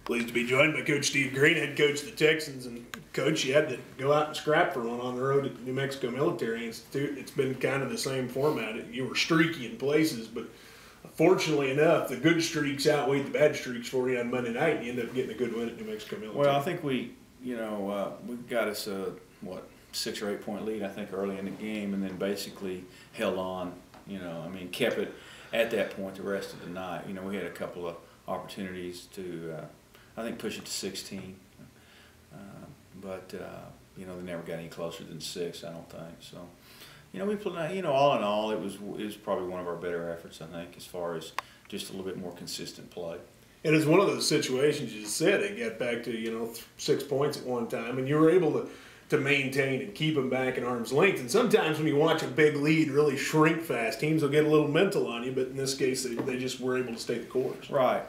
Pleased to be joined by Coach Steve Green, head coach of the Texans. And Coach, you had to go out and scrap for one on the road at New Mexico Military Institute. It's been kind of the same format. You were streaky in places, but fortunately enough, the good streaks outweighed the bad streaks for you on Monday night, and you ended up getting a good win at New Mexico Military. Well, I think we got us a 6 or 8 point lead, I think, early in the game, and then basically held on. Kept it at that point the rest of the night. We had a couple of opportunities to, I think, push it to 16, but they never got any closer than 6, I don't think. So, we played. All in all, it was probably one of our better efforts, I think, as far as just a little bit more consistent play. And it's one of those situations you just said. It got back to 6 points at one time, and you were able to maintain and keep them back at arm's length. And sometimes when you watch a big lead really shrink fast, teams will get a little mental on you. But in this case, they just were able to stay the course. Right,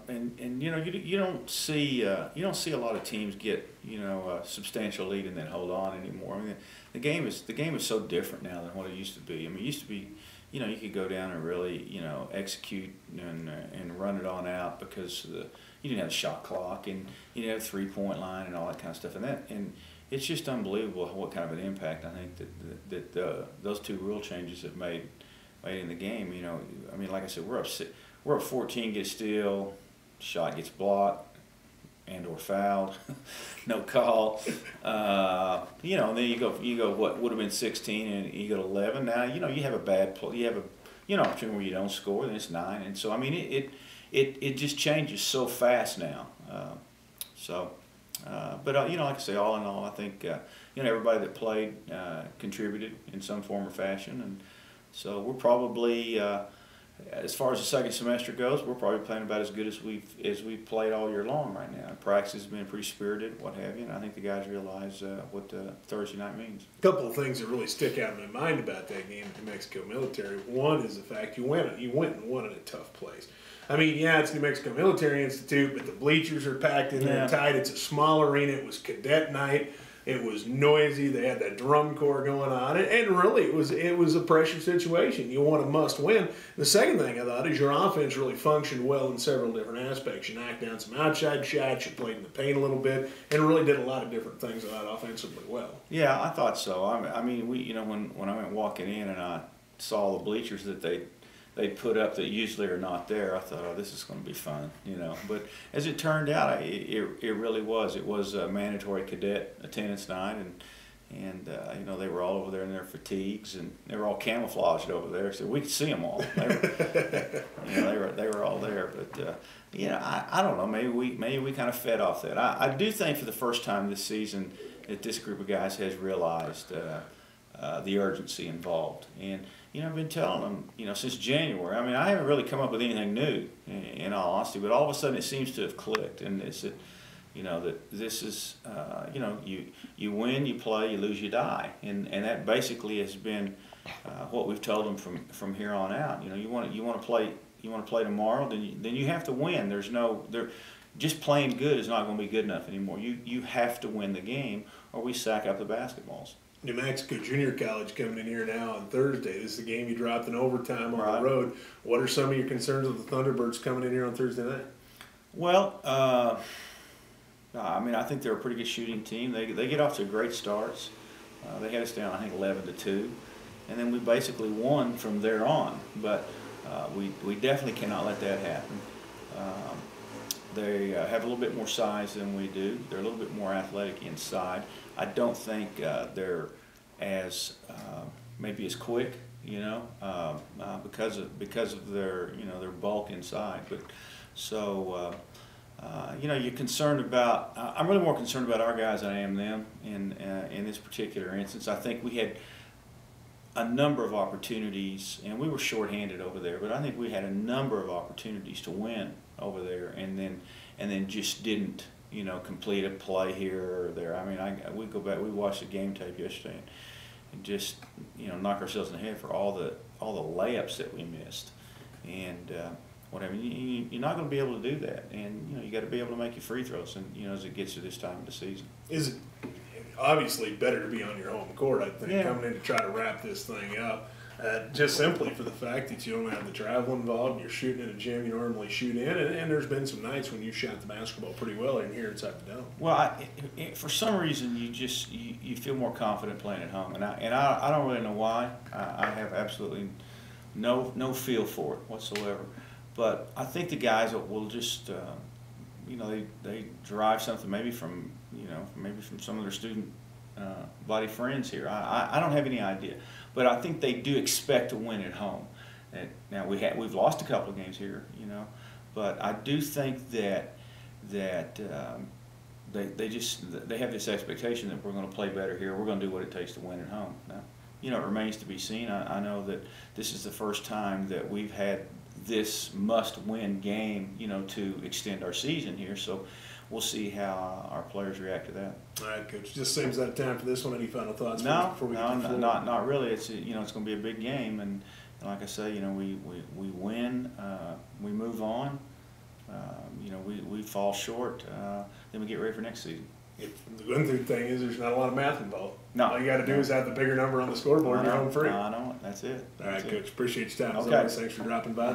you don't see a lot of teams get a substantial lead and then hold on anymore. I mean, the game is so different now than what it used to be. I mean, it used to be, you could go down and really execute and run it on out because you didn't have the shot clock and you didn't have the 3-point line and all that kind of stuff. And it's just unbelievable what kind of an impact I think that those two rule changes have made in the game. Like I said, we're up 14, get a steal, shot gets blocked and or fouled, no call. And then you go what would have been 16 and you go to 11. Now you have a bad play, you have a opportunity where you don't score, then it's 9. And so it just changes so fast now. But like I say, all in all, I think everybody that played contributed in some form or fashion, and so we're probably, as far as the second semester goes, we're probably playing about as good as we've played all year long right now. Practice has been pretty spirited, what have you, and I think the guys realize what Thursday night means. A couple of things that really stick out in my mind about that game at New Mexico Military. One is the fact you went and won in a tough place. I mean, yeah, it's New Mexico Military Institute, but the bleachers are packed in there tight. It's a small arena. It was cadet night. It was noisy. They had that drum corps going on, and really, it was a pressure situation. You want a must win. The second thing I thought is your offense really functioned well in several different aspects. You knocked down some outside shots. You played in the paint a little bit, and really did a lot of different things offensively well. Yeah, I thought so. I mean, when I went walking in and I saw the bleachers that they'd put up that usually are not there, I thought, oh, this is going to be fun, But as it turned out, it really was. It was a mandatory cadet attendance night, and they were all over there in their fatigues, and they were all camouflaged over there, so we could see them all. They were all there, but I don't know. Maybe we kind of fed off that. I do think for the first time this season that this group of guys has realized the urgency involved. And I've been telling them, since January. I mean, I haven't really come up with anything new, in all honesty. But all of a sudden, it seems to have clicked, and it's that, that this is, you win, you play, you lose, you die, and that basically has been what we've told them from here on out. You want to play tomorrow, then you have to win. Just playing good is not going to be good enough anymore. You have to win the game, or we sack up the basketballs. New Mexico Junior College coming in here now on Thursday. This is the game you dropped in overtime on the road. What are some of your concerns with the Thunderbirds coming in here on Thursday night? Well, I think they're a pretty good shooting team. They get off to great starts. They had us down, I think, 11-2, and then we basically won from there on. But we definitely cannot let that happen. They have a little bit more size than we do. They're a little bit more athletic inside. I don't think they're as maybe as quick, because of their their bulk inside. But so you're concerned about. I'm really more concerned about our guys than I am them in this particular instance. I think we had a number of opportunities, and we were shorthanded over there. But I think we had a number of opportunities to win over there, and then just didn't complete a play here or there. I mean, we go back, we watched the game tape yesterday, and just knock ourselves in the head for all the layups that we missed, and whatever. You're not going to be able to do that, and you got to be able to make your free throws, and as it gets to this time of the season. Is it obviously better to be on your home court? I think coming in to try to wrap this thing up. Just simply for the fact that you don't have the travel involved, you're shooting in a gym you normally shoot in, and there's been some nights when you shot the basketball pretty well in here inside the dome. Well, for some reason, you feel more confident playing at home, and I don't really know why. I have absolutely no feel for it whatsoever. But I think the guys will just, they derive something maybe from some of their student body friends here. I don't have any idea, but I think they do expect to win at home. And now we've lost a couple of games here, but I do think that they have this expectation that we're going to play better here. We're going to do what it takes to win at home. Now, it remains to be seen. I know that this is the first time that we've had this must-win game, to extend our season here. So we'll see how our players react to that. All right, Coach. Just seems out of time for this one. Any final thoughts? Before we get to the floor? Not really. It's it's going to be a big game, and like I say, we win, we move on. We fall short, then we get ready for next season. The good thing is there's not a lot of math involved. No. All you got to do is have the bigger number on the scoreboard and you're home free. I know it. That's it. All right, Coach. Appreciate your time. Okay. As always, thanks for dropping by.